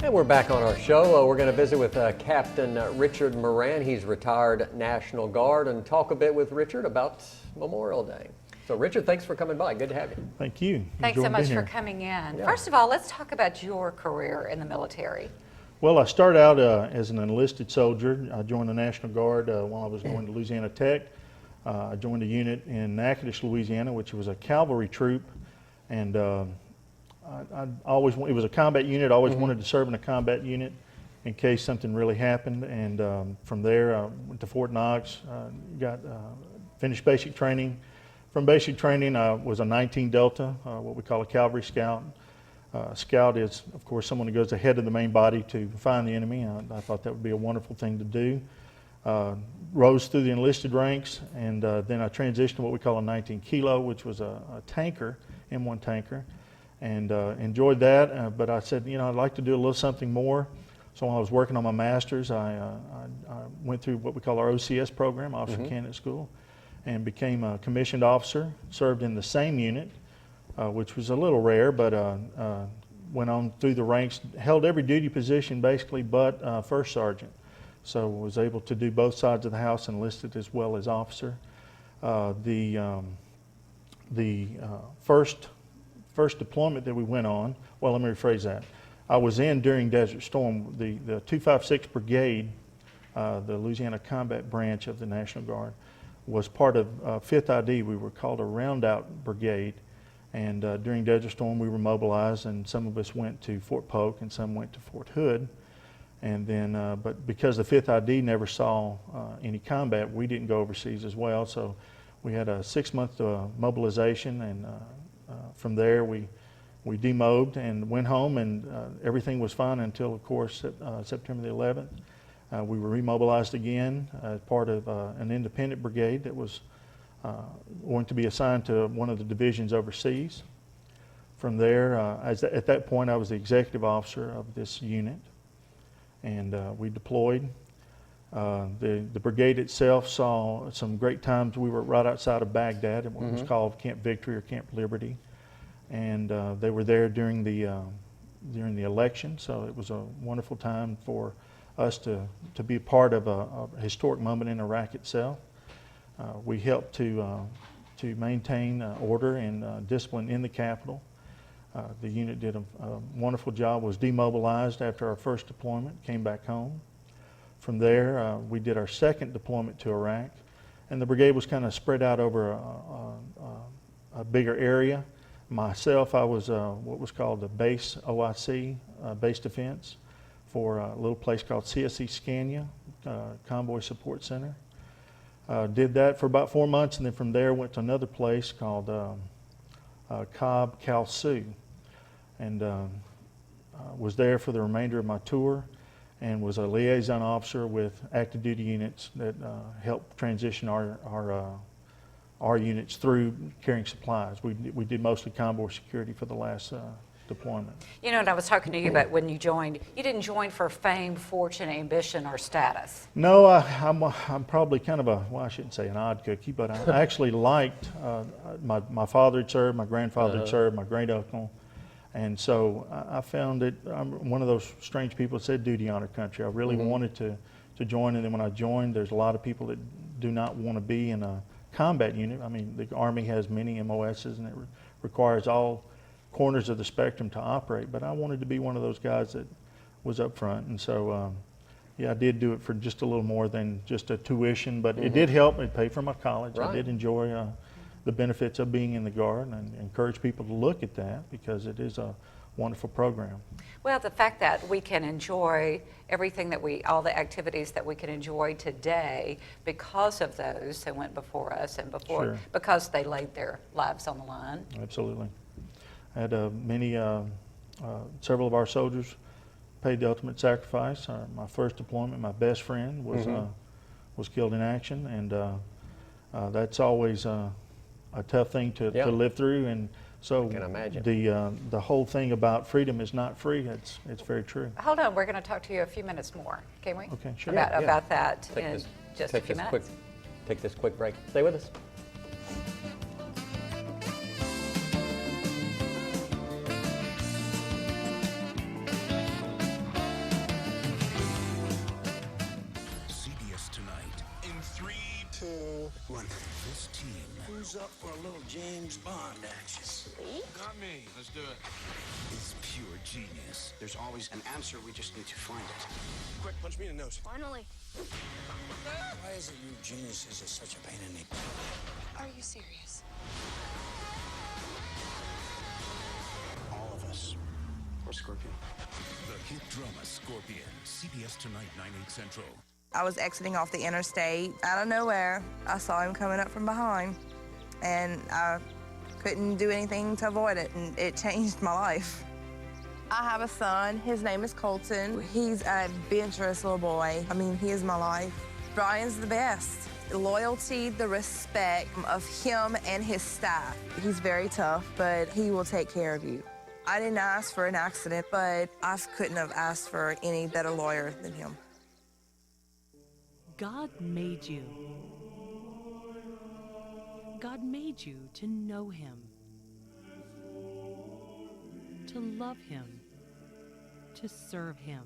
And we're back on our show. We're going to visit with Captain Richard Moran. He's retired National Guard, and talk a bit with Richard about Memorial Day. So Richard, thanks for coming by. Good to have you. Thank you. Thanks so much for coming in. Yeah. First of all, let's talk about your career in the military. Well, I started out as an enlisted soldier. I joined the National Guard while I was going to Louisiana Tech. I joined a unit in Natchitoches, Louisiana, which was a cavalry troop, and it was a combat unit. I always wanted to serve in a combat unit in case something really happened. And from there, I went to Fort Knox, finished basic training. From basic training, I was a 19 Delta, what we call a cavalry scout. Scout is, of course, someone who goes ahead of the main body to find the enemy. I thought that would be a wonderful thing to do. Rose through the enlisted ranks, and then I transitioned to what we call a 19 Kilo, which was a tanker, M1 tanker, and enjoyed that. But I said, I'd like to do a little something more. So while I was working on my master's, I went through what we call our OCS program, Officer Candidate School, and became a commissioned officer. Served in the same unit, which was a little rare, but went on through the ranks, held every duty position basically but first sergeant. So was able to do both sides of the house, enlisted as well as officer. The first deployment that we went on, well, let me rephrase that. I was in during Desert Storm. The 256 Brigade, the Louisiana Combat Branch of the National Guard, was part of 5th ID. We were called a Roundout Brigade. And during Desert Storm, we were mobilized, and some of us went to Fort Polk and some went to Fort Hood. And then, but because the 5th ID never saw any combat, we didn't go overseas as well. So we had a 6-month mobilization, and from there we demobbed and went home, and everything was fine until, of course, September the 11th. We were remobilized again as part of an independent brigade that was going to be assigned to one of the divisions overseas. From there, at that point, I was the executive officer of this unit, and we deployed. The brigade itself saw some great times. We were right outside of Baghdad at what was called Camp Victory or Camp Liberty, and they were there during the election. So it was a wonderful time for us to be a part of a historic moment in Iraq itself. We helped to maintain order and discipline in the capital. The unit did a wonderful job, was demobilized after our first deployment, came back home. From there, we did our second deployment to Iraq, and the brigade was kind of spread out over a bigger area. Myself, I was what was called the base OIC, base defense, for a little place called CSE Scania, Convoy Support Center. Did that for about 4 months, and then from there went to another place called Cobb Cal Sioux, and was there for the remainder of my tour, and was a liaison officer with active duty units that helped transition our units through carrying supplies. We did mostly convoy security for the last deployment. You know, and I was talking to you about when you joined, you didn't join for fame, fortune, ambition, or status. No, I'm probably kind of well, I shouldn't say an odd cookie, but I actually liked, my father had served, my grandfather had served, my great uncle, and so I found it, I'm one of those strange people that said duty, honor, country. I really wanted to join, and then when I joined, there's a lot of people that do not want to be in a combat unit. I mean, the Army has many MOSs, and it requires all corners of the spectrum to operate, but I wanted to be one of those guys that was up front, and so yeah, I did do it for just a little more than just a tuition, but it did help. It paid for my college. Right. I did enjoy the benefits of being in the Guard, and encourage people to look at that because it is a wonderful program. Well, the fact that we can enjoy everything that all the activities that we can enjoy today because of those that went before us and because they laid their lives on the line. Absolutely. I had several of our soldiers paid the ultimate sacrifice. My first deployment, my best friend was killed in action, and that's always a tough thing to live through. And so I can imagine. The whole thing about freedom is not free. It's very true. Hold on, we're going to talk to you a few minutes more, can we? Okay, sure. About that in just a few minutes. Take this quick break. Stay with us. Who's up for a little James Bond action? Got me. Let's do it. It's pure genius. There's always an answer. We just need to find it. Quick, punch me in the nose. Finally. Why is it you geniuses are such a pain in the... Are you serious? All of us. Or Scorpion. The hit drama Scorpion, CBS tonight, 9/8 Central. I was exiting off the interstate. Out of nowhere, I saw him coming up from behind, and I couldn't do anything to avoid it, and it changed my life. I have a son. His name is Colton. He's an adventurous little boy. I mean, he is my life. Brian's the best. The loyalty, the respect of him and his staff. He's very tough, but he will take care of you. I didn't ask for an accident, but I couldn't have asked for any better lawyer than him. God made you. God made you to know Him, to love Him, to serve Him,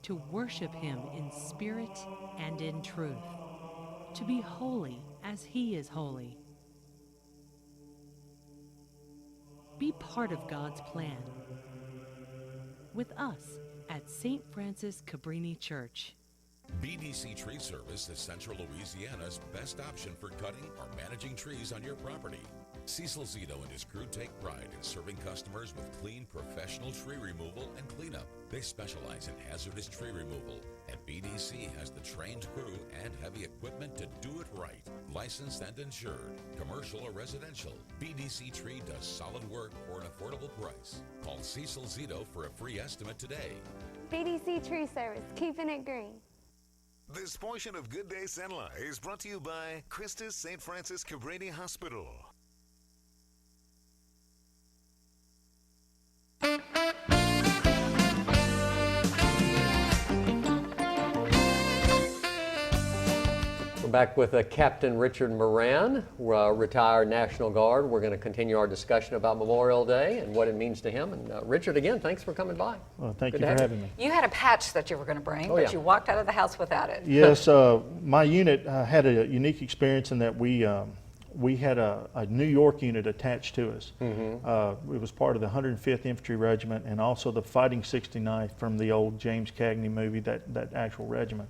to worship Him in spirit and in truth, to be holy as He is holy. Be part of God's plan with us at St. Francis Cabrini Church. BDC Tree Service is Central Louisiana's best option for cutting or managing trees on your property. Cecil Zito and his crew take pride in serving customers with clean, professional tree removal and cleanup. They specialize in hazardous tree removal, and BDC has the trained crew and heavy equipment to do it right. Licensed and insured, commercial or residential, BDC Tree does solid work for an affordable price. Call Cecil Zito for a free estimate today. BDC Tree Service, keeping it green. This portion of Good Day Cenla is brought to you by Christus St. Francis Cabrini Hospital. We're back with Captain Richard Moran, retired National Guard. We're going to continue our discussion about Memorial Day and what it means to him. And Richard, again, thanks for coming by. Well, thank Good you to for have having me. You had a patch that you were going to bring, Oh, but yeah. you walked out of the house without it. Yes, my unit had a unique experience in that we had a New York unit attached to us. It was part of the 105th Infantry Regiment and also the Fighting 69th from the old James Cagney movie, that actual regiment.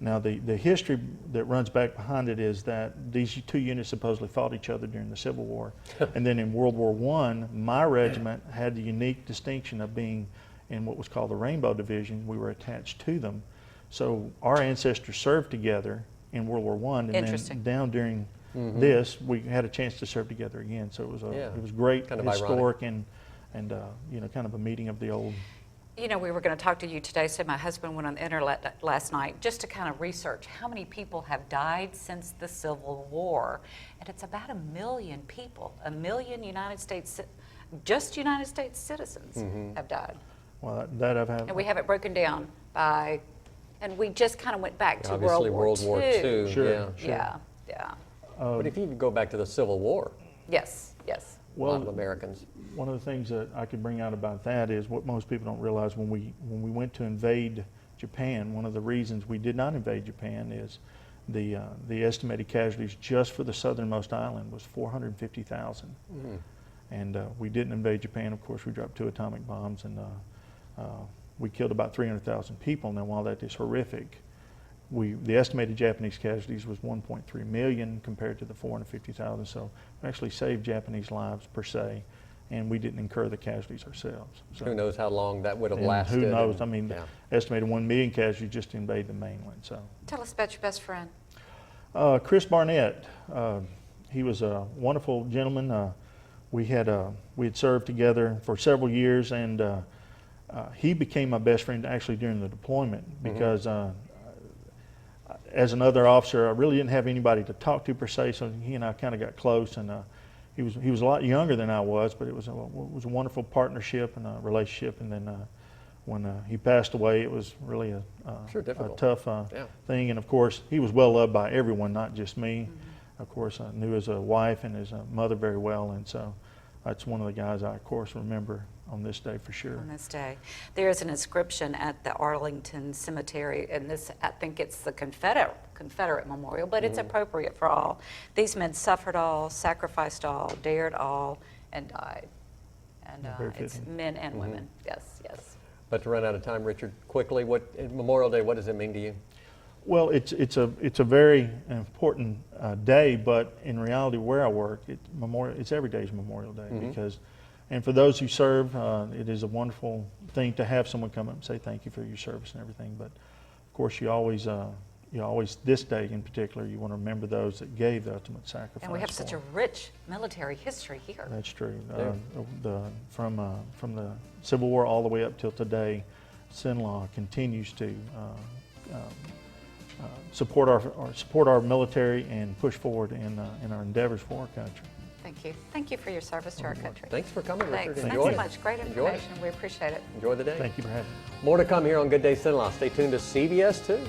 Now, the history that runs back behind it is that these two units supposedly fought each other during the Civil War. And then in World War I, my regiment had the unique distinction of being in what was called the Rainbow Division. We were attached to them. So our ancestors served together in World War I, and then down during this, we had a chance to serve together again. So it was great, kind of historic, and you know, kind of a meeting of the old. You know, we were going to talk to you today, so my husband went on the internet last night just to kind of research how many people have died since the Civil War. And it's about 1 million people, 1 million United States citizens have died. Well, that I've had. And we have it broken down by, and we just kind of went back to Obviously, World War II. Sure, yeah, sure. Yeah. But if you could go back to the Civil War, Yes. a lot of Americans. One of the things that I could bring out about that is what most people don't realize when we went to invade Japan. One of the reasons we did not invade Japan is the estimated casualties just for the southernmost island was 450,000. And we didn't invade Japan. Of course, we dropped 2 atomic bombs, and we killed about 300,000 people. Now, while that is horrific, the estimated Japanese casualties was 1.3 million compared to the 450,000. So we actually saved Japanese lives per se, and we didn't incur the casualties ourselves. So, Who knows how long that would have and lasted. who knows? and- I mean, yeah. estimated 1 million casualties just to invade the mainland. So, Tell us about your best friend. Chris Barnett, he was a wonderful gentleman. We had served together for several years, and he became my best friend actually during the deployment because. As another officer, I really didn't have anybody to talk to per se, so he and I kind of got close. And he was a lot younger than I was, but it was a wonderful partnership and a relationship. And then when he passed away, it was really a tough thing. And of course, he was well loved by everyone, not just me. Of course, I knew his wife and his mother very well, and so That's one of the guys I, of course, remember on this day for sure. On this day. There is an inscription at the Arlington Cemetery, and this, I think it's the Confederate memorial, but it's appropriate for all. These men suffered all, sacrificed all, dared all, and died. And it's men and women. Yes, yes. But to run out of time, Richard, quickly, Memorial Day, what does it mean to you? Well, it's a very important day, but in reality, where I work, it's every day's Memorial Day because, and for those who serve, it is a wonderful thing to have someone come up and say thank you for your service and everything. But of course, you always this day in particular, you want to remember those that gave the ultimate sacrifice. And we have such a rich military history here. That's true. From the Civil War all the way up till today, CINLAW continues to support our military and push forward in our endeavors for our country. Thank you. Thank you for your service to our country. Thanks for coming, Richard. Thanks Enjoy so much. Great information. We appreciate it. Enjoy the day. Thank you for having me. More to come here on Good Day CINLAW. Stay tuned to CBS 2.